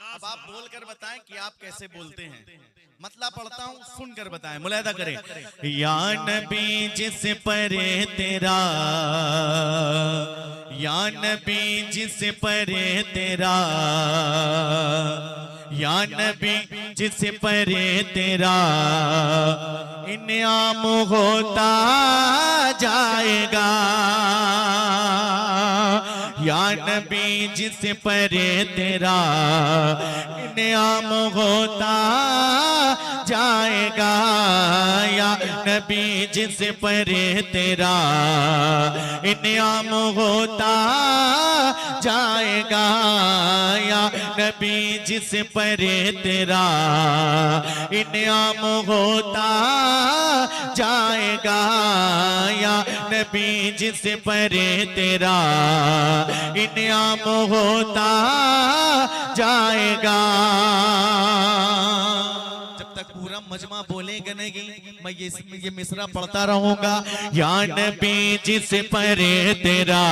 अब आप बोलकर बताएं कि आप कैसे बोलते हैं। मतलब पढ़ता हूं, सुनकर बताएं, मुलाहिदा करें। या नबी जिस परे तेरा, या नबी जिस परे तेरा, या नबी जिस परे तेरा इनाम होता जाएगा। या नबी जिस परे तेरा इनाम होता जाएगा। या नबी जिस परे तेरा इनाम होता जाएगा। या नबी जिस परे तेरा इनाम होता जाएगा। या नबी जिस परे तेरा इनाम होता जाएगा। जब तक पूरा मजमा बोलेगा नहीं मैं ये मिसरा पढ़ता रहूंगा। या नबी जिस परे तेरा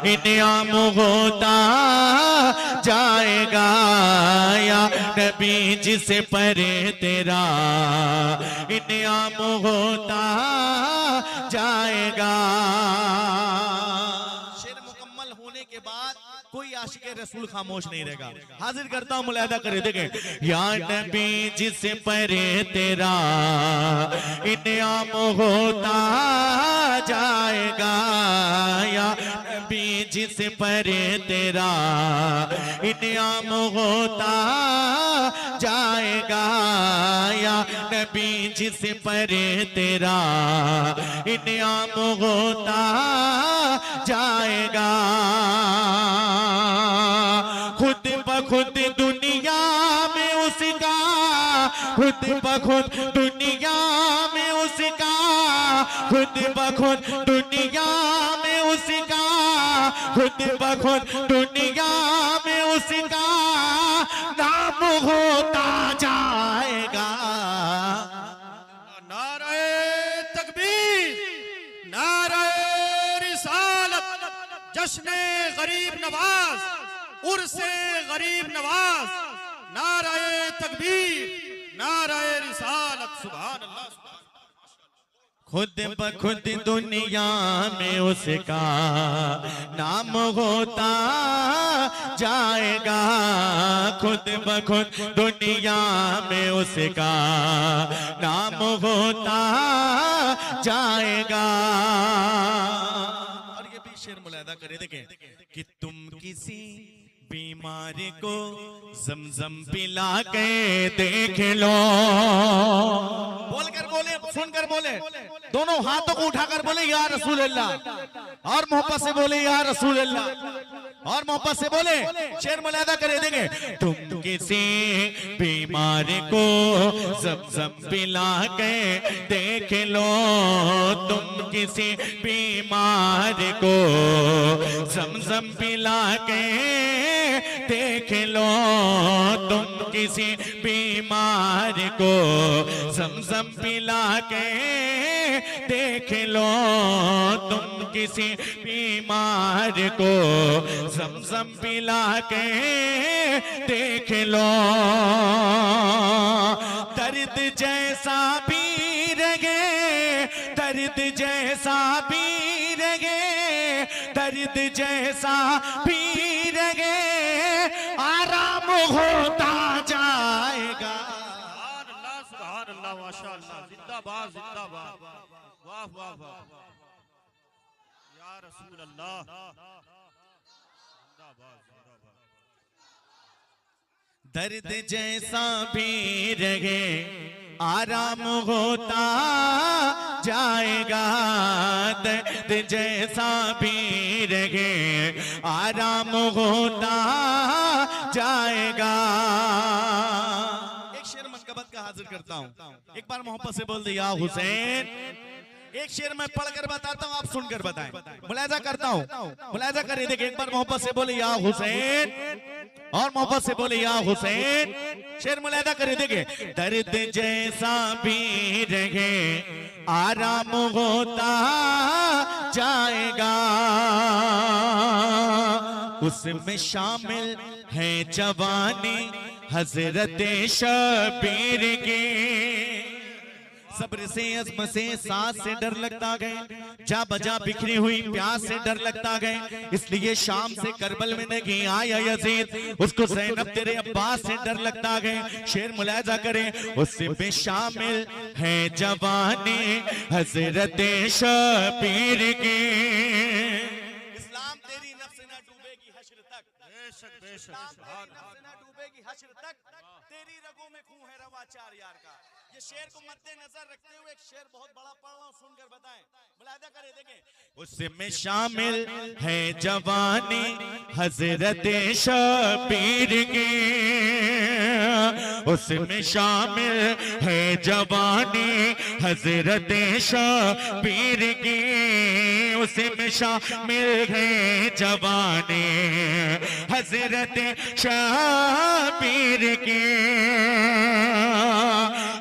इनाम होता जाएगा। या नबी जिस परे तेरा इनाम होता जाएगा। शेर मुकम्मल होने के बाद कोई आशिक रसूल खामोश नहीं रहेगा। हाजिर करता हूं, मुलाहिदा करे देखें। या नबी जिस परे तेरा इनाम होता जाएगा। या नबी जिस परे तेरा इनाम होता जाएगा। या नबी जिस परे तेरा इनाम होता जाएगा। खुद बखुद दुनिया में उसका, खुद बखुद दुनिया में उसका, खुद बखुद दुनिया में उसका, खुद बखुद दुनिया में उसका नाम होता जाएगा। नारे तकबीर, नारे रिसालत, जश्ने गरीब नवाज, उर्से गरीब नवाज, नारे तकबीर, नारे रिसालत, सुभान अल्लाह। खुद बखुद दुनिया में उसका नाम होता जाएगा। खुद बखुद दुनिया में उसका नाम होता जाएगा। और ये भी शेर मुलाहिदा करे देखें कि तुम किसी बीमारी को जमजम पिला के देख लो। बोलकर बोले, सुनकर बोले, दोनों हाथों को उठाकर बोले या रसूल अल्लाह, और मोहब्बत से बोले या रसूल अल्लाह, और मोहब्बत से बोले। शेर मुलाहिदा करे देंगे। तुम किसी बीमारी को जमजम पिला के देख लो। तुम किसी बीमारी को जमजम पिला के देख लो। तुम किसी बीमार को जमजम पिला के देख लो। तुम किसी बीमार को जमजम पिला के देख लो। दर्द जैसा भी रहे, दर्द जैसा भी रहे, दर्द जैसा भी रहे आराम होता जाएगा। सुभान अल्लाह, सुभान अल्लाह, माशाअल्लाह, जिंदाबाद, जिंदाबाद, वाह वाह वाह, या रसूल अल्लाह, जिंदाबाद, जिंदाबाद। दर्द जैसा भी रहे आराम होता जाएगा। दर्द जैसा भी रहे आराम होता जाएगा। एक शेर मनकबत का हाजिर करता हूं, एक बार मोहब्बत से बोल दे या हुसैन। एक शेर मैं पढ़कर बताता हूं, आप सुनकर बताएं। मुलाहिजा करता हूं, मुलाहिजा करिए। देखिए, एक बार मोहब्बत से बोले या हुसैन, और मोहब्बत से बोले या हुसैन। शेर मुलाहिदा करिए। देखिए, दर्द जैसा भी रहे आराम होता जाएगा। उसमें शामिल है जवानी हजरत शबीर की। सब्र से अज़्म से सांस से डर लगता गए, जा बजा बिखरी हुई प्यास से डर लगता गए, इसलिए शाम से करबल में नहीं आया यजीद, उसको ज़ैनब तेरे अब्बास से डर लगता गए। शेर मुलाहिजा करें, उसमें शामिल है जवानी हजरत शबीर की। इस्लाम तेरी नफ्स न डूबेगी हश्र तक, बेशक बेशक इस्लाम सुभान तेरी नफ्स न डूबेगी हश्र तक, तेरी रगों में खून है रवा चार यार का। ये शेर को मद्देनजर रखते हुए एक शेर बहुत बड़ा पढ़ रहा हूं, सुनकर बताएं, मुलाहिजा करें, देखें। उसमें शामिल है जवानी हजरत शबीर की, उसमें शामिल है जवानी हजरत शबीर की, उसमें शामिल है जवानी हजरत शबीर की।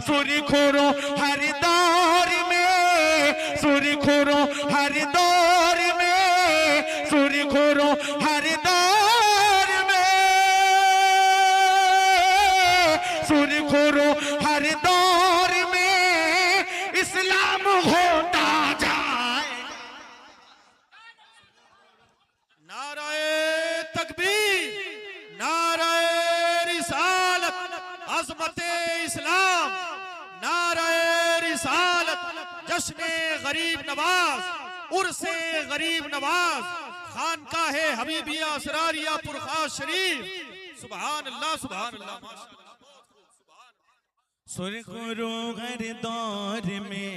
सुरखुरो हर दौर में, सुरखुरो हर दौर में, सुरखुरो हर दौर में, सुरखुरो हर दौर में इस्लाम होता जाए। नाराए तकबीर, नाराए रिसालत, अज़मते इस्लाम, नाराए रिसालत, जश्ने गरीब नवाज, उर्से गरीब नवाज, खानकाहे हबीबिया असरारिया पुरखास शरीफ। सुभान अल्लाह सुभान अल्लाह माशाअल्लाह, बहुत खूब, सुभान। सुरखुरो हर दौर में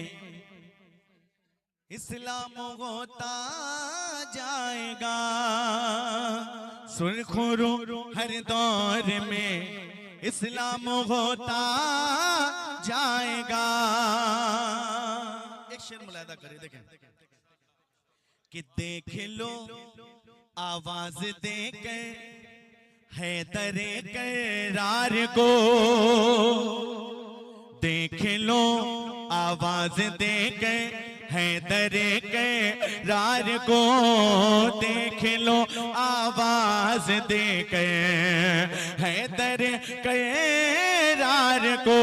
इस्लाम होता जाएगा, सुरखुरो हर दौर में इस्लाम होता जाएगा। एक शेर मुलाहिजा करें, देखें कि देख लो आवाज दे के हैदरे करार को, देख लो आवाज दे के हैदरे करार को, देख लो आवाज दे के हैदरे करार को,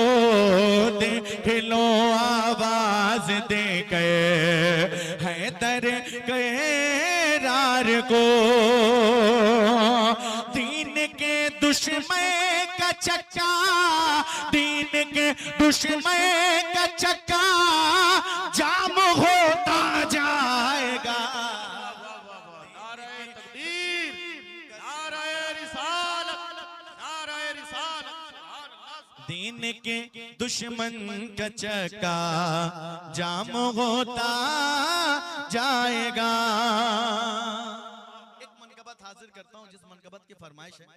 देख लो आवाज दे के हैदरे करार को। दीन के दुश्मन का चक्का, दीन के दुश्मन का चक्का जाम होता जाएगा। नाराए तकबीर, नाराए रिसालत, नाराए रिसालत, सुभान अल्लाह। दीन के दुश्मन का चक्का जाम होता जाएगा। एक मनकबत हाजिर करता हूं, जिस मनकबत की फरमाइश है,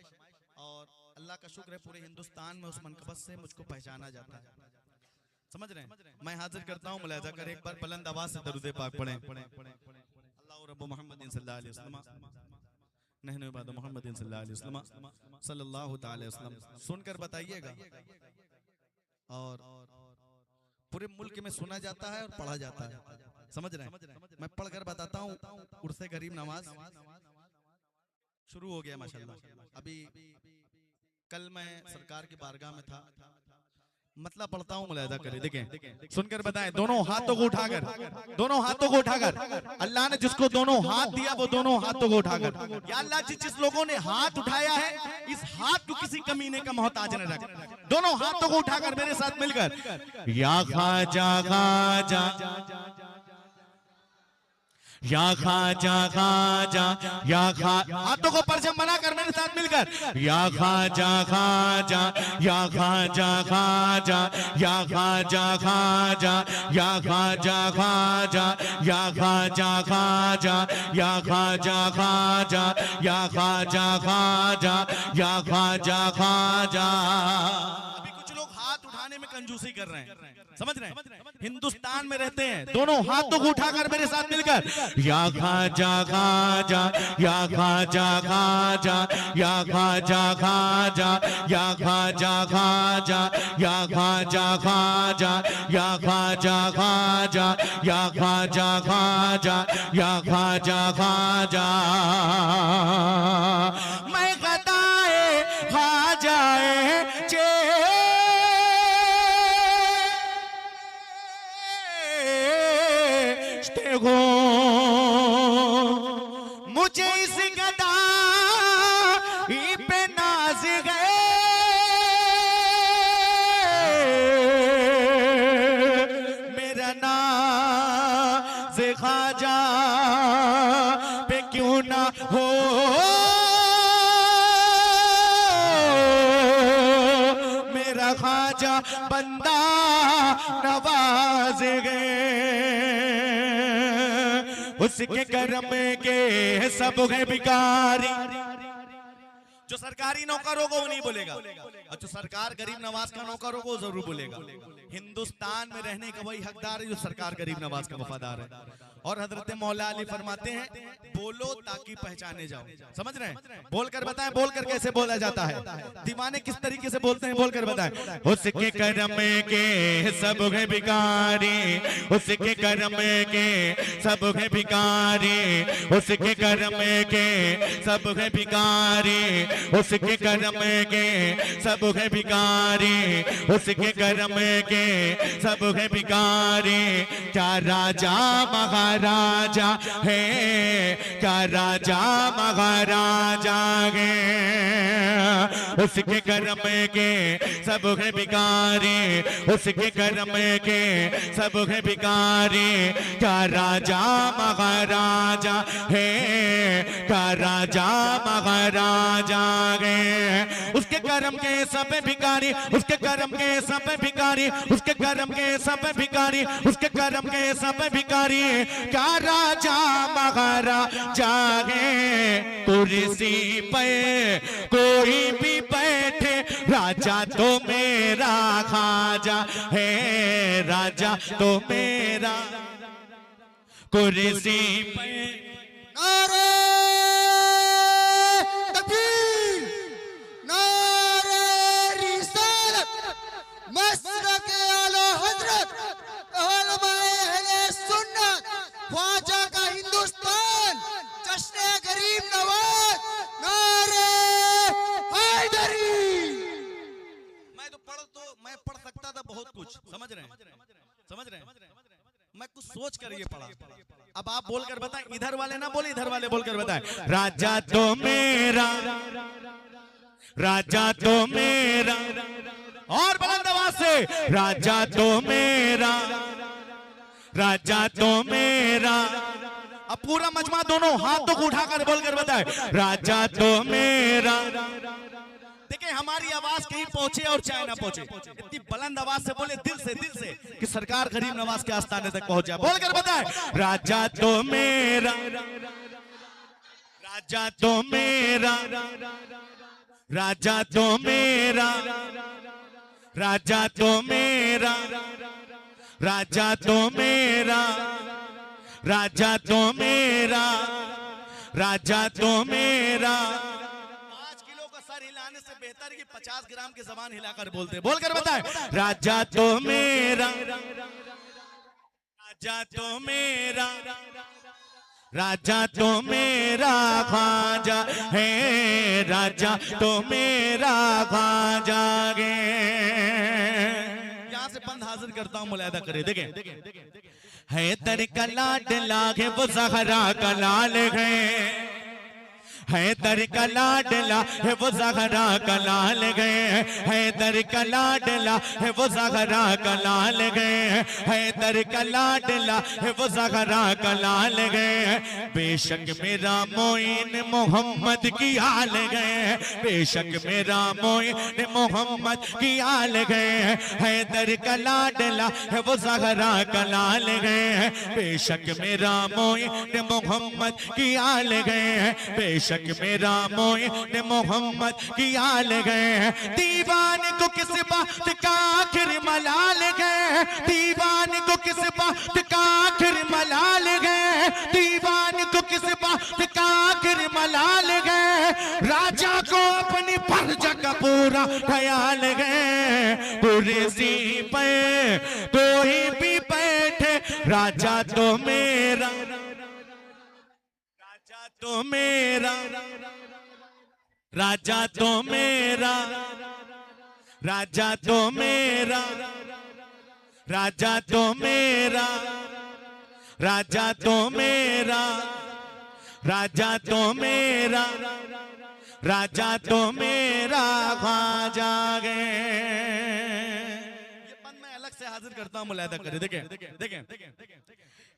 और अल्लाह का शुक्र है पूरे हिंदुस्तान में उस मनकबत से मुझको पहचाना जाता है। समझ रहे हैं? मैं हाजिर करता हूं, मुलाहिजा कर, एक बार बुलंद आवाज से दरूद पाक पढ़ें। अल्लाह रब्बु मुहम्मदिन सल्लल्लाहु अलैहि वसल्लम, नहनु इबादु मुहम्मदिन सल्लल्लाहु अलैहि वसल्लम, सल्लल्लाहु ताला अलैहि वसल्लम। सुनकर बताइएगा, और पूरे मुल्क में सुना जाता है और पढ़ा जाता है। समझ रहे हैं? मैं पढ़कर बताता हूँ। उर्से गरीब नवाज शुरू हो गया माशाल्लाह। अभी कल मैं सरकार की बारगाह में था, मतलब पढ़ता हूँ, मुलाहिजा करें, देखें, सुनकर बताएं। दोनों हाथों को उठाकर, दोनों हाथों को उठाकर, अल्लाह ने जिसको दोनों हाथ दिया वो दोनों हाथों को उठाकर, या अल्लाह जिस लोगों ने हाथ उठाया है इस हाथ को किसी कमीने का मोहताज न रख। दोनों हाथों को उठाकर मेरे साथ मिलकर, या खाजा खाजा, या खाजा खाजा, या खा, हाथों को परचम बनाकर मेरे साथ मिलकर, या खाजा खाजा, या खाजा खाजा, या खाजा खाजा, या खाजा खाजा, या खाजा खाजा, या खाजा खाजा, या खाजा खाजा, या खाजा खाजा। अभी कुछ लोग हाथ उठाने में कंजूसी कर रहे हैं, समझ रहे हैं? हिंदुस्तान में रहते हैं, दोनों हाथों को उठाकर मेरे साथ मिलकर या खाजा खाजा, या खाजा खाजा, या खाजा खाजा, या खाजा खाजा, या खाजा खाजा, या खाजा खाजा, या खाजा खाजा, या खाजा खाजा। मैं गदाए खा जाए हो, मुझे इस गदाई पे नाज गए, मेरा नाज खाजा पे क्यों ना हो, मेरा खाजा बंदा नवाज गए, उसके करम के सब है भिखारी। जो सरकारी नौकर होगा वो नहीं बोलेगा, और जो सरकार गरीब नवाज का नौकर होगा वो जरूर बोलेगा। हिंदुस्तान में रहने का वही हकदार है जो सरकार गरीब नवाज का वफादार है। और हजरत मौला अली फरमाते हैं, बोलो ताकि पहचाने जाओ। समझ रहे हैं? बोलकर बताएं, बोलकर कैसे बोला जाता है। दीवाने किस तरीके से बोलते हैं, बोलकर बताएं। उसके करम के सब है भिखारी, उसके करम के सब है भिखारी, उसके करम के सब है भिखारी, उसके करम के सब है भिखारी, उसके करम के सब है भिखारी। क्या राजा महाराजा है, क्या राजा महाराजा है, उसके करम के सब है भिखारी, उसके करम के सब है भिखारी। क्या राजा महाराजा है, क्या राजा महाराजा है, उसके करम के सब भिखारी, उसके करम के सब भिखारी, उसके करम के सब भिखारी, उसके करम के सब भिखारी। क्या राजा महाराजा है, कुर्सी पे कोई भी बैठे, राजा तो मेरा खाजा है, राजा तो मेरा कुर्सी पे। नारे तकबीर, नारे रिसालत, मसलक-ए आला हजरत, उलमाए अहले सुन्नत, ख्वाजा का हिंदुस्तान, जश्न-ए गरीब नवाज, नारे हैदरी। मैं पढ़ सकता था बहुत कुछ, समझ रहे हैं? समझ रहे हैं? मैं कुछ सोच कर ये पढ़ा। अब आप बोलकर बताएं, इधर वाले ना बोले, इधर वाले बोलकर बताएं। राजा तो मेरा, राजा तो मेरा, और बुलंद आवाज से, राजा तो मेरा, राजा तो मेरा। अब पूरा मजमा दोनों हाथों को उठाकर बोलकर बताए, राजा तो मेरा। देखिए हमारी आवाज कहीं पहुंचे और चाहे ना पहुंचे, इतनी बुलंद आवाज से बोले, दिल से कि सरकार गरीब नवाज के आस्थाने तक पहुंच जाए। बोलकर बताए, राजा तो मेरा, राजा तो मेरा, राजा तो मेरा, राजा तो मेरा, राजा तो मेरा, राजा तो मेरा, राजा तो मेरा। 5 किलो का सर हिलाने से बेहतर है कि 50 ग्राम की जबान हिलाकर बोलते। बोलकर बताए, राजा तो मेरा, राजा तो मेरा, राजा तो मेरा ख्वाजा है, राजा तो मेरा ख्वाजा है। यहां से बंद हाजिर करता हूं, मुलायदा करे। देखें, हैदर का लाडला है वो ज़हरा का लाल है, हैदर का लाडला है वो ज़हरा का लाल गए, हैदर का लाडला है वो ज़हरा का लाल गए, हैदर का लाडला है वो ज़हरा का लाल गए। बेशक मेरा मोइन मोहम्मद की आल गए, बेशक मेरा मोइन मोहम्मद की आल गए, हैदर का लाडला है वो ज़हरा का लाल गए, बेशक मेरा मोइन मोहम्मद की आल गए, बेशक बेशक मेरा मोइन मोहम्मद की आल गए, दीवान को किस बात का आखिर मलाल गए, दीवान को किस बात का आखिर मलाल गए, दीवान को किस बात का आखिर मलाल गए, राजा को अपनी फर्ज का पूरा ख्याल गए, कुर्सी पे कोई भी बैठे राजा तो मेरा, राजा तो मेरा, राजा तो मेरा, राजा तो मेरा, राजा तो मेरा, राजा तो मेरा, राजा तो मेरा, राजा तो मेरा ख्वाजा गे। ये पन मैं अलग से हाजिर करता हूं, मुलाहिदा करें। देखें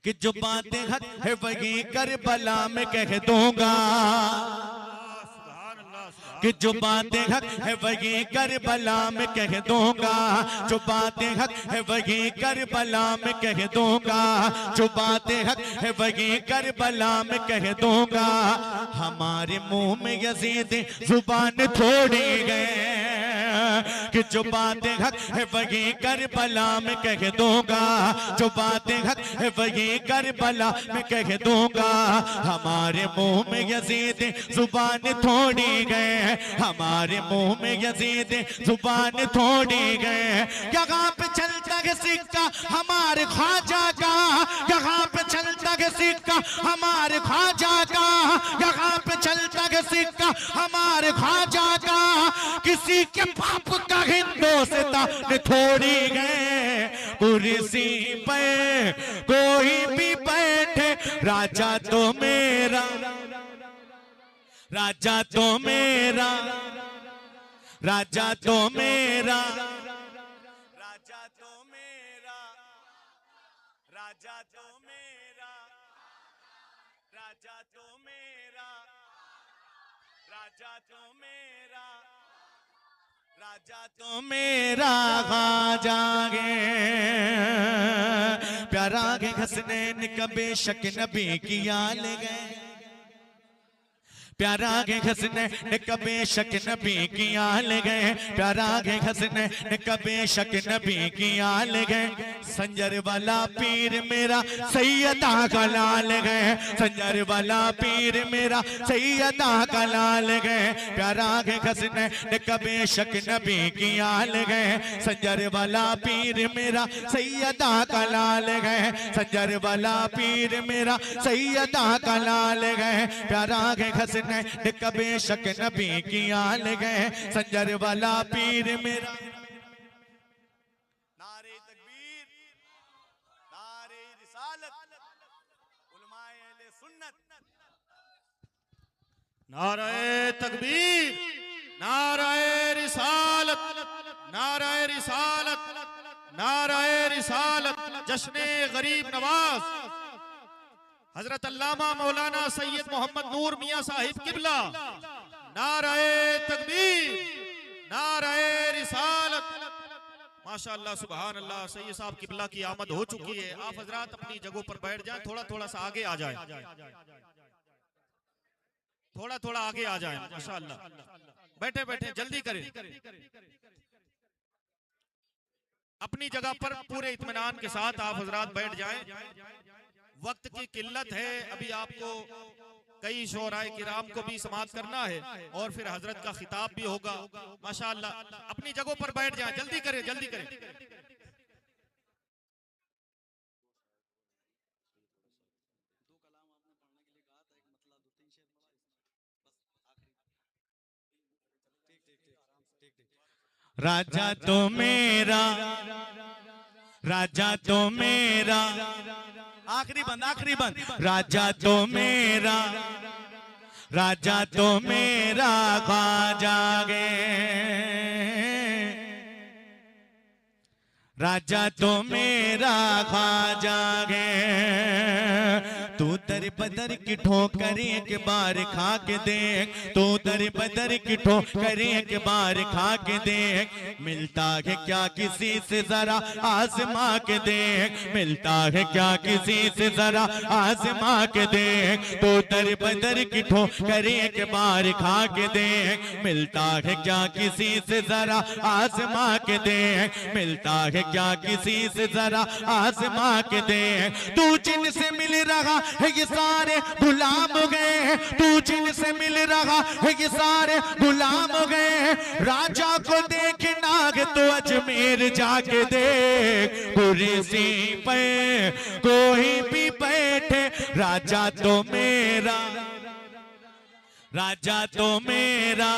कि जो बातें हक है वही करबला में कह दूंगा, कि जो बातें हक है वही करबला में कह दूंगा, जो बातें हक है वही करबला में कह दूंगा, जो बातें हक है वही करबला में कह दूंगा, हमारे मुंह में यजीद जुबान थोड़ी गए, कि जो बातें हक है वही करबला में कह दूंगा, जो बातें हक है वही करबला में कह दूंगा, हमारे मुंह में यजीद जुबान थोड़ी गए, हमारे मुंह में यजीद जुबान थोड़ी गए, यहाँ पे चलता है सिक्का हमारे ख्वाजा का, यहाँ पे चलता है सिक्का हमारे ख्वाजा का, यहाँ पे चलता है सिक्का हमारे ख्वाजा का, किसी के बाप का हिंदुस्तान थोड़ी गए, कुर्सी पे कोई भी बैठे राजा तो मेरा, राजा तो मेरा, राजा तो मेरा, राजा तो मेरा, राजा तो मेरा, राजा तो मेरा, राजा तो मेरा, राजा तो मेरा ख्वाजा गे। प्यारा के हसनैन का बेशक नबी की आल गए, प्यारा के हसनैन का बेशक नबी की आल गए, प्यारा के हसनैन का बेशक नबी की आल गए, संजर वाला पीर मेरा सैयदा का लाल गए, संजर वाला पीर मेरा सैयदा का लाल गए, प्यारा के हसनैन का बेशक नबी की आल गए, संजर वाला पीर मेरा सैयदा का लाल गए, संजर वाला पीर मेरा सैयदा का लाल गए, प्यारा के हसनैन कबे शक नबी की आल गए, संजर वाला पीर मेरा। नारे तकबीर, नारे रिसालत, उलमाए अहले सुन्नत। नारे तकबीर, नारे रिसालत, नारे रिसालत, नारे रिसालत, जश्ने गरीब नवाज हजरत अल्लामा मौलाना सैयद मोहम्मद नूर मियां साहिब किबला। नारे तकबीर, नारे रिसालत। माशाअल्लाह सुभान अल्लाह। सैयद साहब किबला की आमद हो चुकी है। आप हजरात अपनी जगहों पर बैठ जाएं, थोड़ा थोड़ा सा आगे आ जाएं, थोड़ा थोड़ा आगे आ जाएं। माशाअल्लाह बैठे बैठे जल्दी करें, अपनी जगह पर पूरे इत्मीनान के साथ आप हजरात बैठ जाएं। वक्त की किल्लत है, अभी आपको कई शोराए किराम को भी समाअत करना है और फिर हजरत का खिताब भी होगा। माशाअल्लाह अपनी जगहों पर बैठ जाएं, जल्दी करें, जल्दी करें। राजा तो मेरा, राजा तो मेरा, आखिरी बंद, आखिरी बंद। राजा तो मेरा, राजा तो मेरा ख्वाजा गे, राजा तो मेरा ख्वाजा गे, तू दर बदर की ठोकर एक बार खा के देख, तू दर बदर की ठोकर एक बार खा के देख, मिलता है क्या किसी से जरा आजमा के देख, मिलता है क्या किसी से जरा आजमा के देख, तू दर बदर की ठोकर एक बार खा के देख, मिलता है क्या किसी से जरा आजमा के देख, मिलता है क्या किसी से जरा आजमा के देख। तू जिनसे मिल रहा है ये सारे गुलाम हो गए, तू जिनसे मिल रहा है ये सारे गुलाम हो गए, राजा को देखना है तो अजमेर जाके देख, कुर्सी पे कोई भी बैठे राजा तो मेरा, राजा तो मेरा,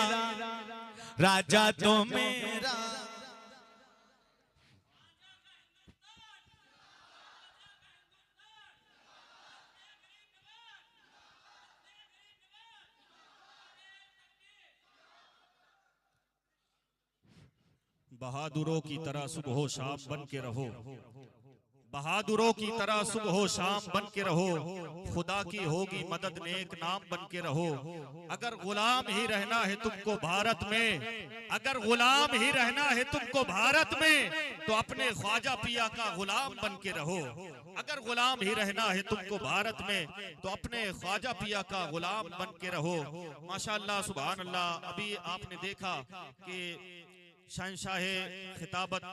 राजा तो मेरा। बहादुरों की तरह सुबह शाम बन के रहो, बहादुरों की तरह सुबह शाम बन के रहो, खुदा की होगी मदद नेक नाम बन के रहो। अगर गुलाम ही रहना है तुमको भारत में, अगर गुलाम ही रहना है तुमको भारत में, तो अपने ख्वाजा पिया का गुलाम बन के रहो। अगर गुलाम ही रहना है तुमको भारत में, तो अपने ख्वाजा पिया का गुलाम बन के रहो। माशाअल्लाह, सुभान अल्लाह। अभी आपने देखा कि शहंशाह खिताबत